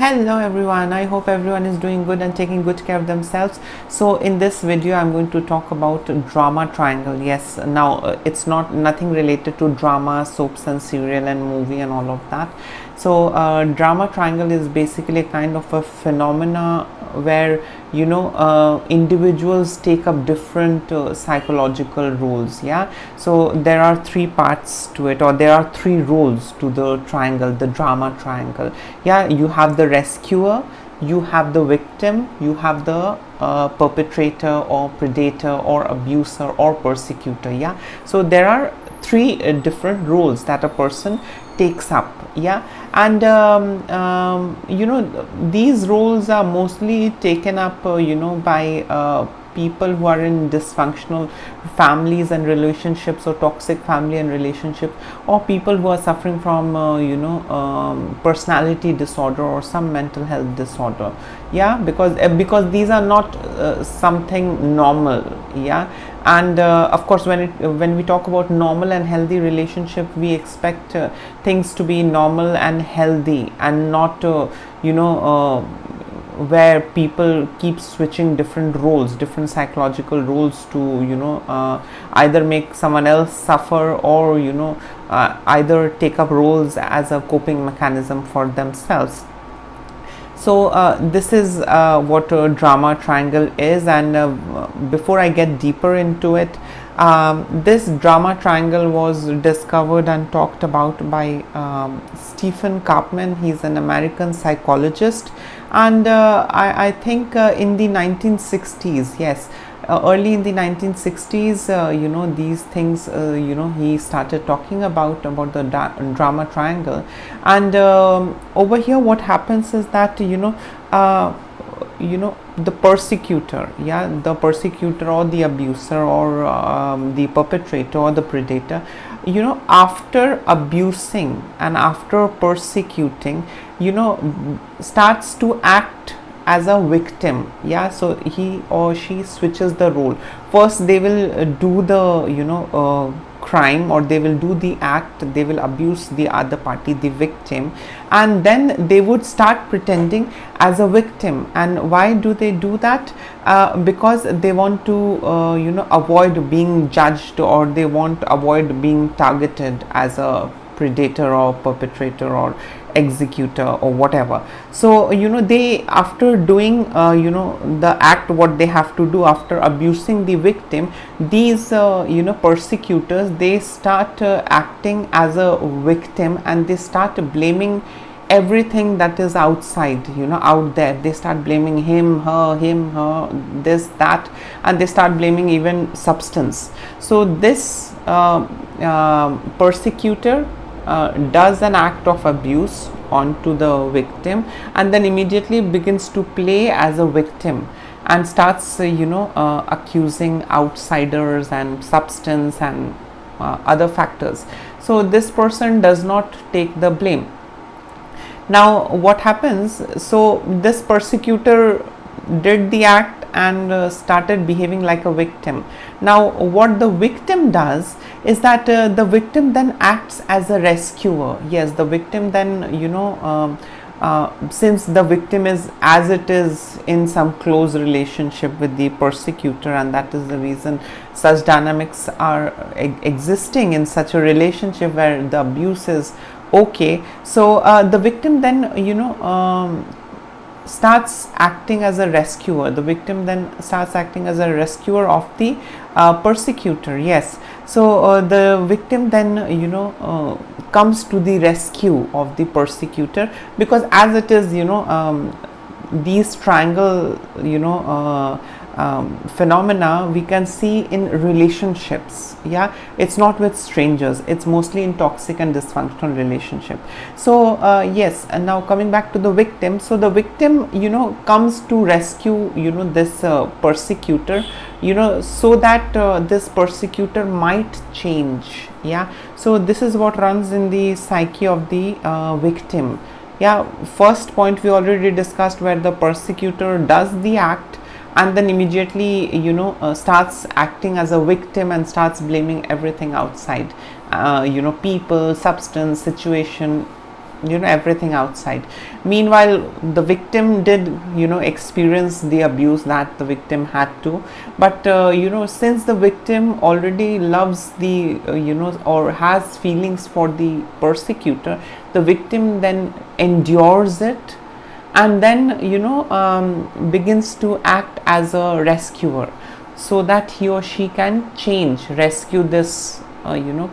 Hello everyone, I hope everyone is doing good and taking good care of themselves. So in this video I'm going to talk about drama triangle. Yes, now it's nothing related to drama, soaps and serial and movie and all of that. So drama triangle is basically a kind of a phenomena where individuals take up different psychological roles. Yeah, so there are three parts to it, or there are three roles to the triangle, the drama triangle. Yeah, you have the rescuer, you have the victim, you have the perpetrator or predator or abuser or persecutor. Yeah, so there are three different roles that a person takes up. Yeah, and these roles are mostly taken up by people who are in dysfunctional families and relationships, or toxic family and relationships, or people who are suffering from personality disorder or some mental health disorder. Yeah, because these are not something normal. Yeah, and of course when we talk about normal and healthy relationship, we expect things to be normal and healthy, and not where people keep switching different roles, different psychological roles, to either make someone else suffer, or either take up roles as a coping mechanism for themselves. So this is what drama triangle is, and before I get deeper into it, this drama triangle was discovered and talked about by Stephen Kaplan. He's an American psychologist, and I think in the 1960s, yes, early in the 1960s, these things, he started talking about the drama triangle. And over here what happens is that the persecutor, the persecutor or the abuser, or the perpetrator or the predator, after abusing and after persecuting, starts to act as a victim. Yeah, so he or she switches the role. First they will do the crime, or they will do the act, they will abuse the other party, the victim, and then they would start pretending as a victim. And why do they do that? Because they want to avoid being judged, or they want to avoid being targeted as a predator or perpetrator or executor or whatever. So they, after doing the act, what they have to do after abusing the victim, these persecutors, they start acting as a victim, and they start blaming everything that is outside, out there. They start blaming him, her, this, that, and they start blaming even substance. So this persecutor does an act of abuse onto the victim, and then immediately begins to play as a victim and starts accusing outsiders and substance and other factors. So this person does not take the blame. Now what happens? So this persecutor did the act and started behaving like a victim. Now what the victim does is that the victim then acts as a rescuer. Yes, the victim then since the victim is, as it is, in some close relationship with the persecutor, and that is the reason such dynamics are existing in such a relationship where the abuse is okay. So the victim then starts acting as a rescuer. The victim then starts acting as a rescuer of the persecutor. Yes, so the victim then comes to the rescue of the persecutor, because as it is, these triangle phenomena we can see in relationships. Yeah, it's not with strangers, it's mostly in toxic and dysfunctional relationship. So yes, and now coming back to the victim. So the victim comes to rescue this persecutor, so that this persecutor might change. Yeah, so this is what runs in the psyche of the victim. Yeah, first point we already discussed, where the persecutor does the act and then immediately starts acting as a victim and starts blaming everything outside, people, substance, situation, everything outside. Meanwhile, the victim did experience the abuse that the victim had to, but since the victim already loves the or has feelings for the persecutor, the victim then endures it, and then begins to act as a rescuer, so that he or she can rescue this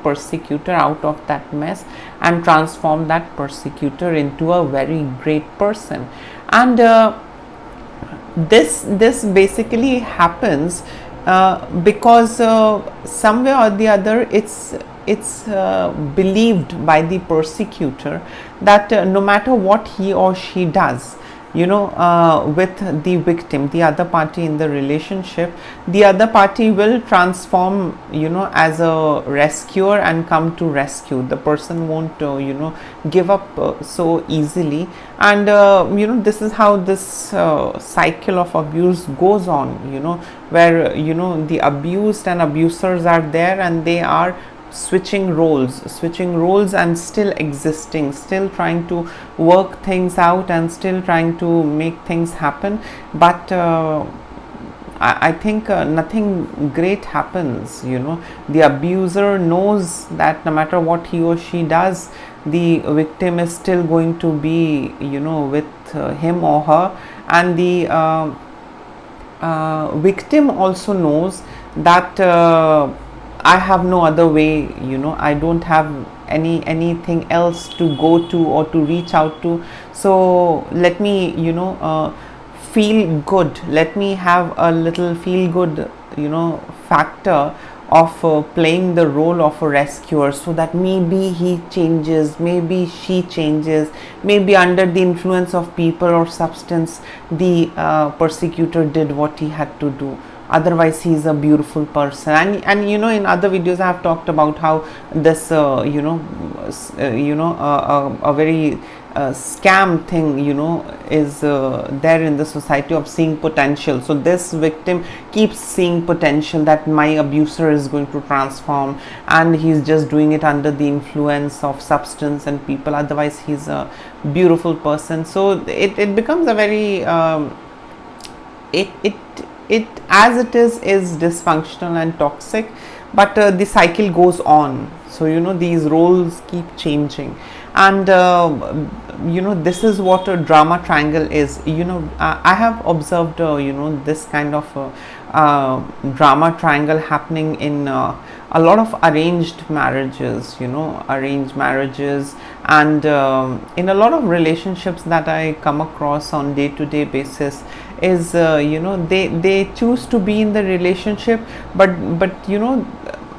persecutor out of that mess and transform that persecutor into a very great person. And this basically happens because somewhere or the other it's believed by the persecutor that no matter what he or she does with the victim, the other party in the relationship, the other party will transform as a rescuer and come to rescue. The person won't give up so easily. And this is how this cycle of abuse goes on, where the abused and abusers are there, and they are switching roles and still existing, still trying to work things out and still trying to make things happen. But I think nothing great happens. The abuser knows that no matter what he or she does, the victim is still going to be with him or her, and the victim also knows that I have no other way, I don't have anything else to go to or to reach out to, so let me feel good, let me have a little feel good factor of playing the role of a rescuer, so that maybe he changes, maybe she changes, maybe under the influence of people or substance the persecutor did what he had to do. Otherwise he is a beautiful person. And in other videos I have talked about how this a very scam thing is there in the society of seeing potential. So this victim keeps seeing potential that my abuser is going to transform, and he's just doing it under the influence of substance and people, otherwise he's a beautiful person. So it becomes a very it as it is dysfunctional and toxic, but the cycle goes on. So these roles keep changing, and this is what a drama triangle is. I have observed this kind of drama triangle happening in a lot of arranged marriages, and in a lot of relationships that I come across on day-to-day basis is they choose to be in the relationship, but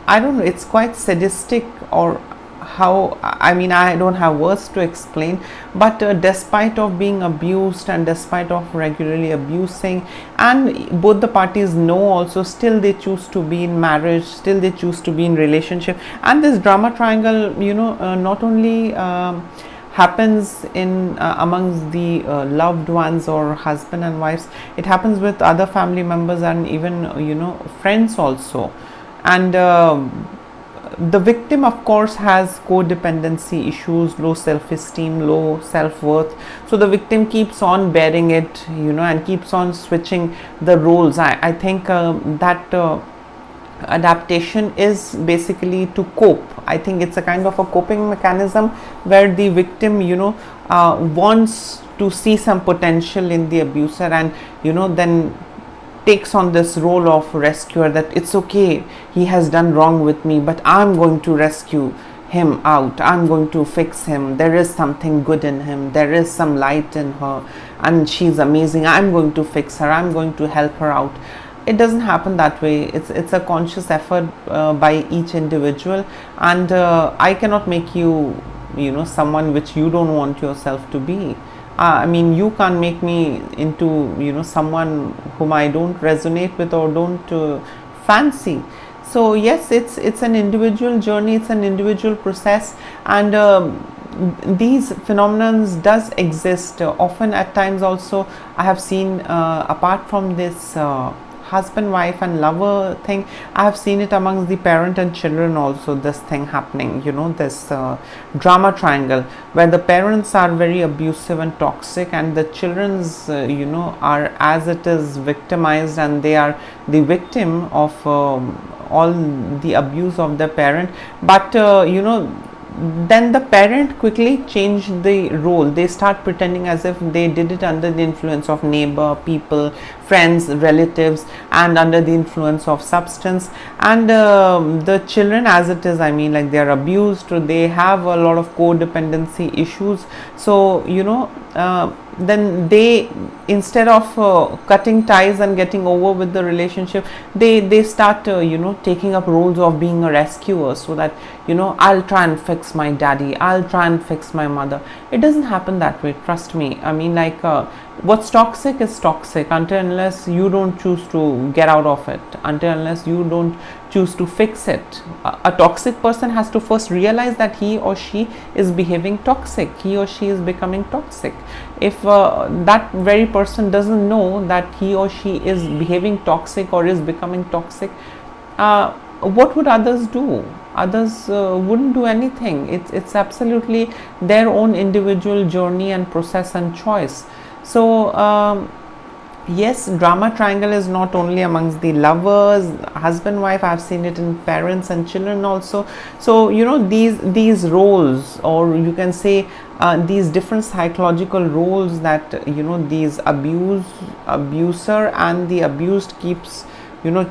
I don't know, it's quite sadistic, or how, I mean, I don't have words to explain, but despite of being abused and despite of regularly abusing, and both the parties know also, still they choose to be in marriage, still they choose to be in relationship. And this drama triangle not only happens in amongst the loved ones or husband and wives, it happens with other family members and even friends also. And the victim of course has codependency issues, low self-esteem, low self-worth, so the victim keeps on bearing it, and keeps on switching the roles. I think that adaptation is basically to cope. I think it's a kind of a coping mechanism where the victim wants to see some potential in the abuser, and then takes on this role of rescuer, that it's okay, he has done wrong with me, but I'm going to rescue him out, I'm going to fix him, there is something good in him, there is some light in her, and she's amazing, I'm going to fix her, I'm going to help her out. It doesn't happen that way. It's a conscious effort by each individual, and I cannot make you someone which you don't want yourself to be. I mean, you can't make me into someone whom I don't resonate with or don't fancy. So yes, it's an individual journey, it's an individual process, and these phenomenons does exist often. At times also I have seen apart from this husband, wife and lover thing, I have seen it amongst the parent and children also, this thing happening, this drama triangle where the parents are very abusive and toxic, and the children's are as it is victimized, and they are the victim of all the abuse of the parent. But then the parent quickly change the role. They start pretending as if they did it under the influence of neighbor, people, friends, relatives, and under the influence of substance. And the children, as it is, I mean, like, they are abused, they have a lot of codependency issues. So then they, instead of cutting ties and getting over with the relationship, they start taking up roles of being a rescuer, so that I'll try and fix my daddy, I'll try and fix my mother. It doesn't happen that way, trust me. I mean, like, what's toxic is toxic until unless you don't choose to get out of it, until unless you don't choose to fix it. A toxic person has to first realize that he or she is behaving toxic, he or she is becoming toxic. If that very person doesn't know that he or she is behaving toxic or is becoming toxic, what would others do? Others wouldn't do anything. It's absolutely their own individual journey and process and choice. So yes, drama triangle is not only amongst the lovers, husband, wife. I've seen it in parents and children also. So these roles, or you can say these different psychological roles that these abuser and the abused keeps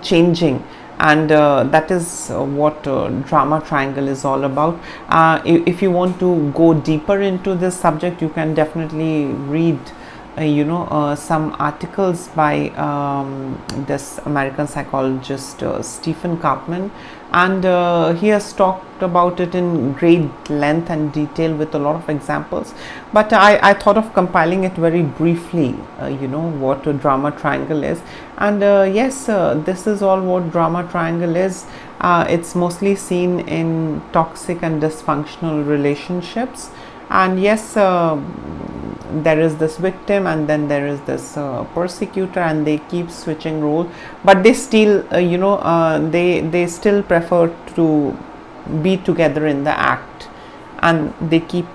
changing. And that is what drama triangle is all about. If you want to go deeper into this subject, you can definitely read some articles by this American psychologist Stephen Kaufman, and he has talked about it in great length and detail with a lot of examples. But I thought of compiling it very briefly, what a drama triangle is. And yes, this is all what drama triangle is. It's mostly seen in toxic and dysfunctional relationships. And yes, there is this victim, and then there is this persecutor, and they keep switching role, but they still they still prefer to be together in the act, and they keep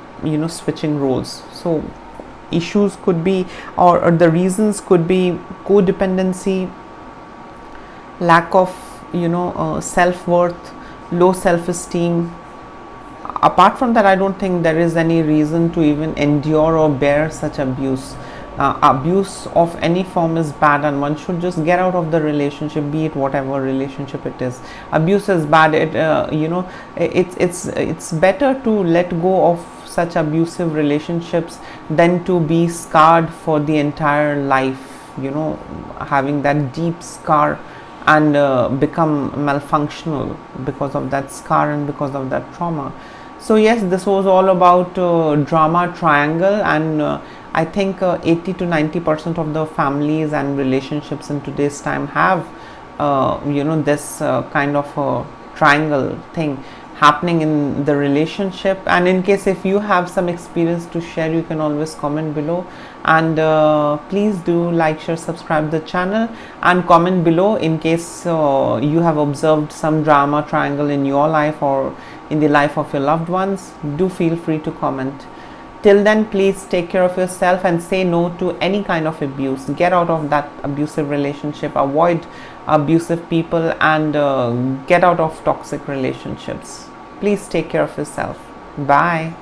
switching roles. So issues could be, or the reasons could be codependency, lack of self-worth, low self-esteem. Apart from that, I don't think there is any reason to even endure or bear such abuse. Abuse of any form is bad, and one should just get out of the relationship, be it whatever relationship it is. Abuse is bad. It's better to let go of such abusive relationships than to be scarred for the entire life, having that deep scar and become malfunctional because of that scar and because of that trauma. So yes, this was all about drama triangle, and I think 80 to 90% of the families and relationships in today's time have this kind of triangle thing happening in the relationship. And in case if you have some experience to share, you can always comment below, and please do like, share, subscribe the channel, and comment below in case you have observed some drama triangle in your life or in the life of your loved ones. Do feel free to comment. Till then, please take care of yourself and say no to any kind of abuse. Get out of that abusive relationship, avoid abusive people, and get out of toxic relationships. Please take care of yourself. Bye.